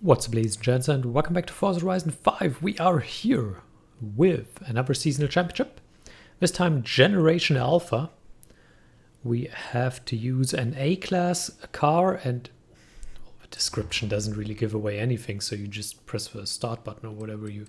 What's up, ladies and gents, and welcome back to Forza Horizon 5. We are here with another seasonal championship, this time Generation Alpha. We have to use an A-class car, and the description doesn't really give away anything, so you just press the start button or whatever you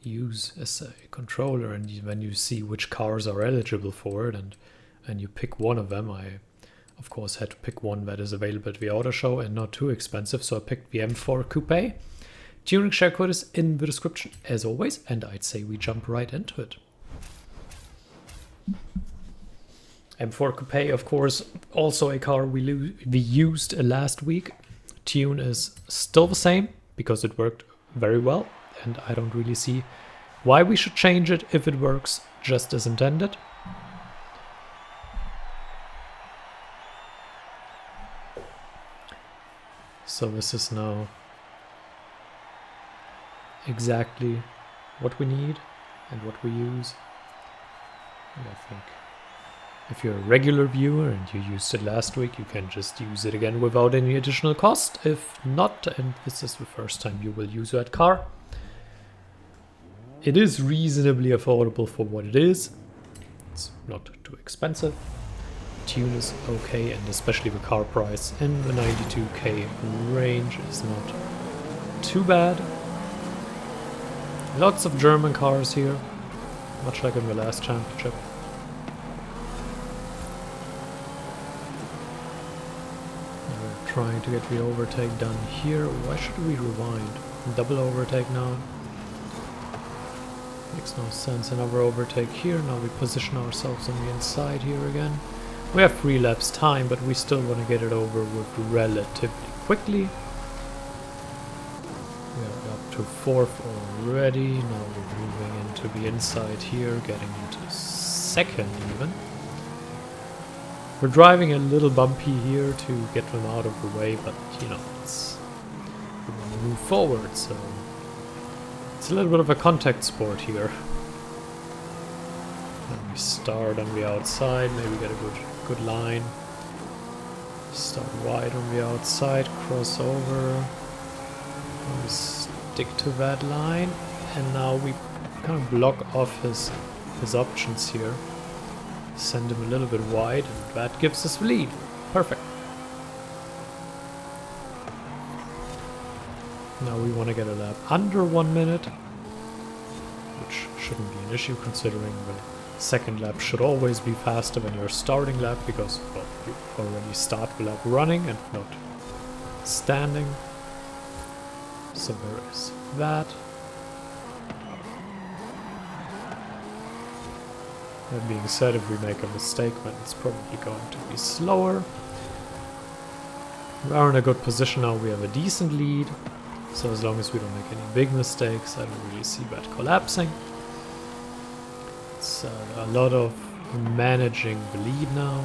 use as a controller, and then you see which cars are eligible for it, and you pick one of them. I of course had to pick one that is available at the auto show and not too expensive, so I picked the M4 Coupe. Tuning share code is in the description as always, and I'd say we jump right into it. M4 Coupe, of course, also a car we used last week. Tune is still the same because it worked very well, and I don't really see why we should change it if it works just as intended. So this is now exactly what we need and what we use. And I think if you're a regular viewer and you used it last week, you can just use it again without any additional cost. If not, and this is the first time you will use that car, it is reasonably affordable for what it is. It's not too expensive. Tune is okay, and especially the car price in the 92k range is not too bad. Lots of German cars here, much like in the last championship. We're trying to get the overtake done here. Why should we rewind? Double overtake now. Makes no sense. Another overtake here. Now we position ourselves on the inside here again. We have 3 laps time, but we still want to get it over with relatively quickly. We are up to 4th already. Now we're moving into the inside here, getting into 2nd even. We're driving a little bumpy here to get them out of the way, but you know, we want to move forward, so it's a little bit of a contact sport here. And we start on the outside, maybe get a good line. Start wide on the outside, cross over. We stick to that line, and now we kind of block off his options here. Send him a little bit wide, and that gives us the lead. Perfect. Now we want to get a lap under 1 minute, which shouldn't be an issue considering the second lap should always be faster than your starting lap because, well, you already start the lap running and not standing. So there is that. That being said, if we make a mistake, then it's probably going to be slower. We are in a good position now. We have a decent lead. So as long as we don't make any big mistakes, I don't really see that collapsing. It's a lot of managing the lead now.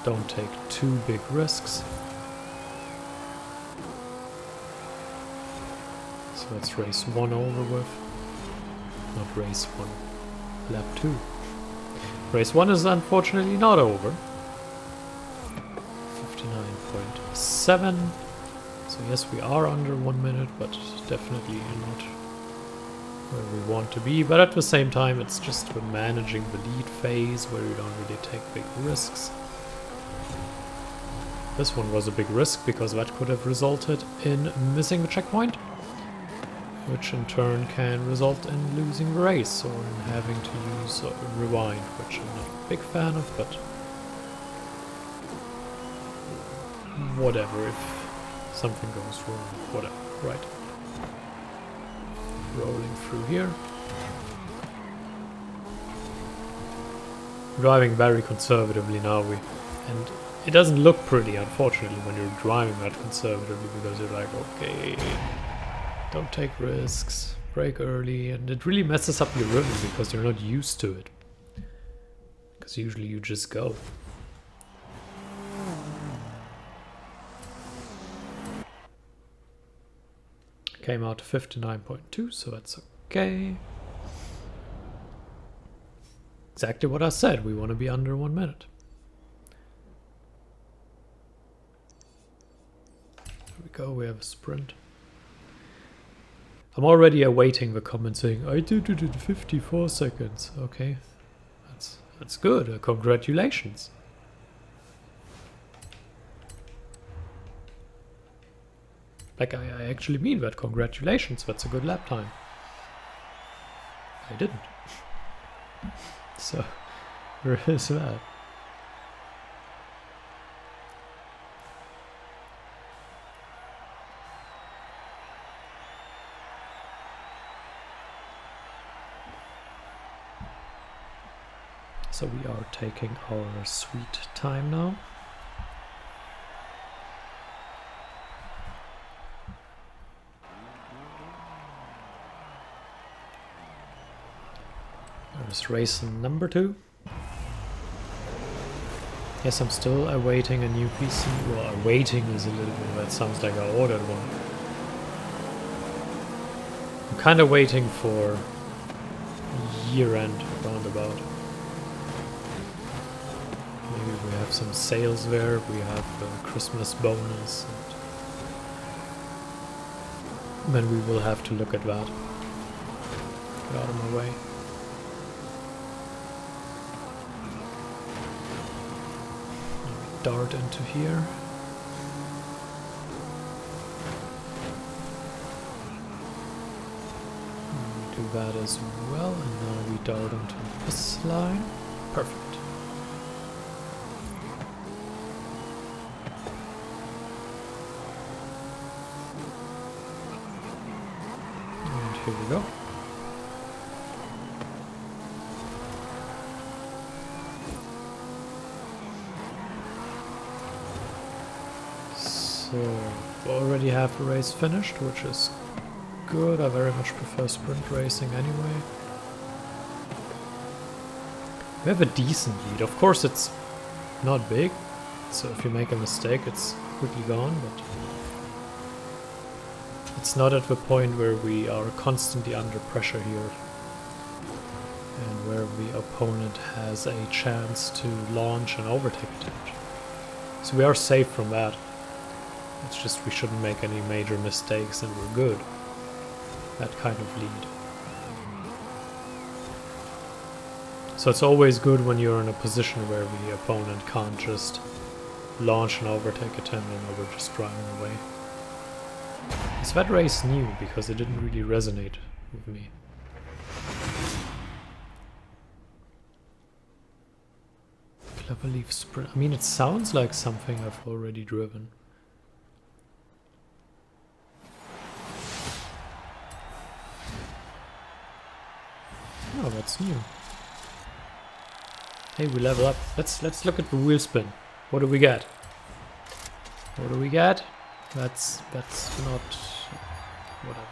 Don't take too big risks. So let's race 1 over with. Not race 1, lap 2. Race 1 is unfortunately not over. 59.7. So yes, we are under 1 minute, but definitely not where we want to be. But at the same time, it's just we're managing the lead phase where you don't really take big risks. This one was a big risk because that could have resulted in missing the checkpoint, which in turn can result in losing the race or in having to use rewind, which I'm not a big fan of, but whatever, if something goes wrong, whatever, right? Rolling through here. Driving very conservatively now, and it doesn't look pretty, unfortunately, when you're driving that conservatively, because you're like, okay, don't take risks, brake early, and it really messes up your rhythm because you're not used to it. Because usually you just go. Came out to 59.2, so that's okay. Exactly what I said, we want to be under 1 minute. There we go, we have a sprint. I'm already awaiting the comment saying, I did it in 54 seconds. Okay, that's good. Congratulations. Like, I actually mean that. Congratulations, that's a good lap time. I didn't. So, where is that? So we are taking our sweet time now. There's race number 2. Yes, I'm still awaiting a new PC. Well, awaiting is a little bit, that sounds like I ordered one. I'm kind of waiting for year-end roundabout. Maybe we have some sales there, we have a Christmas bonus, and then we will have to look at that. Get out of my way. Dart into here. We do that as well, and now we dart into this line. Perfect. And here we go. So, we already have the race finished, which is good. I very much prefer sprint racing anyway. We have a decent lead. Of course, it's not big, so if you make a mistake, it's quickly gone, but it's not at the point where we are constantly under pressure here and where the opponent has a chance to launch an overtake attempt. So we are safe from that. It's just we shouldn't make any major mistakes and we're good. That kind of lead. So it's always good when you're in a position where the opponent can't just launch an overtake attempt and we're just driving away. Is that race new? Because it didn't really resonate with me. Cleverleaf sprint. I mean, it sounds like something I've already driven. Oh, that's new. Hey, we level up. Let's look at the wheel spin. What do we get? What do we get? That's not whatever.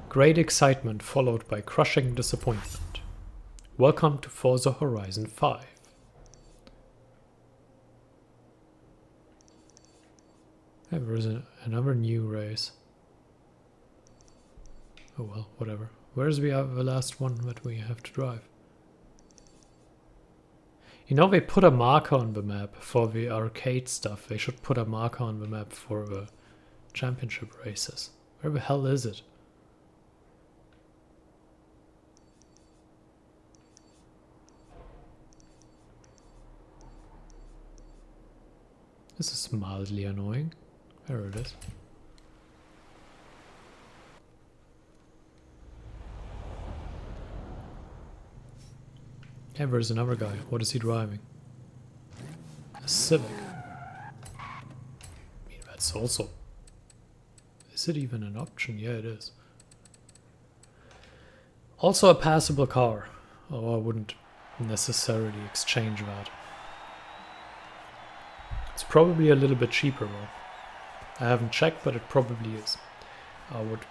Great excitement followed by crushing disappointment. Welcome to Forza Horizon 5. Hey, there is another new race. Oh well, whatever. Where's the last one that we have to drive? You know, they put a marker on the map for the arcade stuff. They should put a marker on the map for the championship races. Where the hell is it? This is mildly annoying. There it is. Hey, there's another guy. What is he driving? A Civic. I mean, that's also... Is it even an option? Yeah, it is. Also a passable car. Oh, I wouldn't necessarily exchange that. It's probably a little bit cheaper though. I haven't checked, but it probably is. I would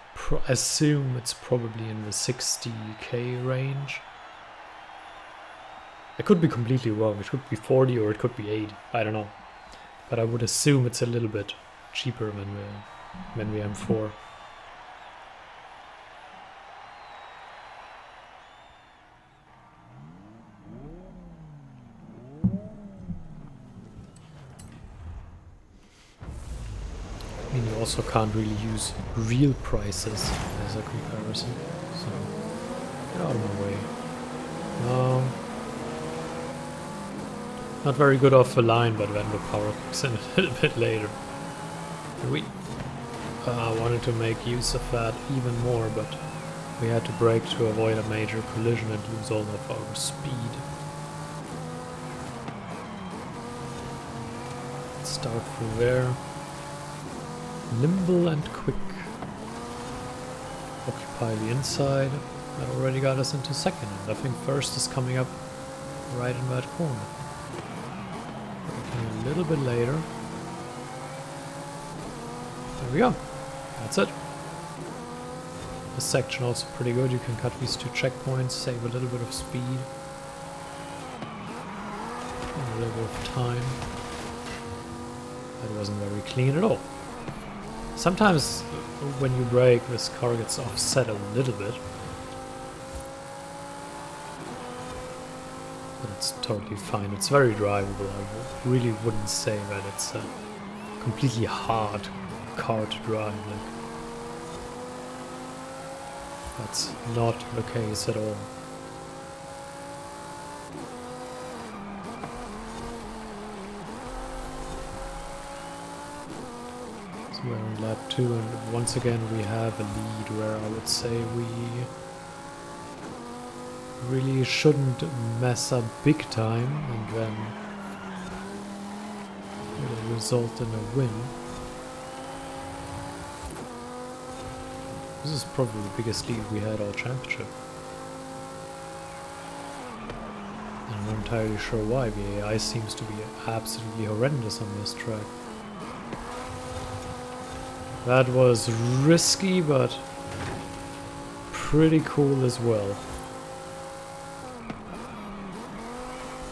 assume it's probably in the 60k range. I could be completely wrong. It could be 40 or it could be 80. I don't know. But I would assume it's a little bit cheaper than the M4. also can't really use real prices as a comparison. So, get out of my way. No. Not very good off the line, but then the power kicks in a little bit later. We wanted to make use of that even more, but we had to brake to avoid a major collision and lose all of our speed. Let's start through there. Nimble and quick. Occupy the inside. That already got us into second, and I think first is coming up right in that corner. Braking a little bit later. There we go. That's it. This section also pretty good. You can cut these 2 checkpoints, save a little bit of speed. And a little bit of time. That wasn't very clean at all. Sometimes when you brake, this car gets offset a little bit. But it's totally fine. It's very drivable. I really wouldn't say that it's a completely hard car to drive. Like, that's not the case at all. So we're on lap 2, and once again we have a lead where I would say we really shouldn't mess up big time, and then it'll result in a win. This is probably the biggest lead we had all championship. And I'm not entirely sure why. The AI seems to be absolutely horrendous on this track. That was risky, but pretty cool as well.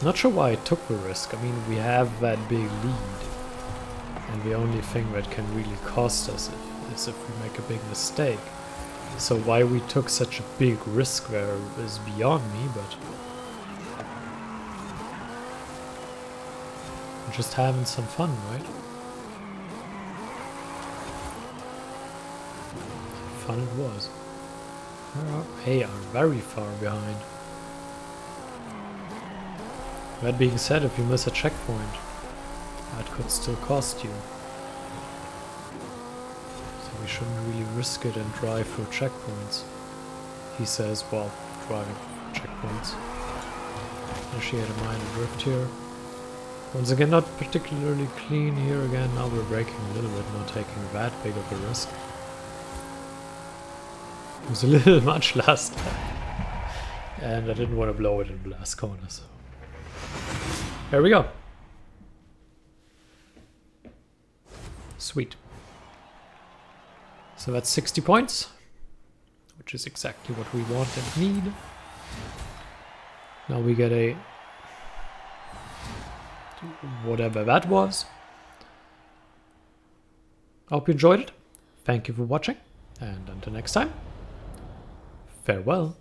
Not sure why I took the risk. I mean, we have that big lead. And the only thing that can really cost us is if we make a big mistake. So why we took such a big risk there is beyond me, but we're just having some fun, right? Fun it was. They are very far behind. That being said, if you miss a checkpoint, that could still cost you. We shouldn't really risk it and drive through checkpoints. He says, well, driving through checkpoints. Initiate a minor drift here. Once again, not particularly clean here again. Now we're braking a little bit, not taking that big of a risk. It was a little much last time. And I didn't want to blow it in the last corner, so. There we go. Sweet. So that's 60 points, which is exactly what we want and need. Now we get a whatever that was. I hope you enjoyed it. Thank you for watching, and until next time, farewell.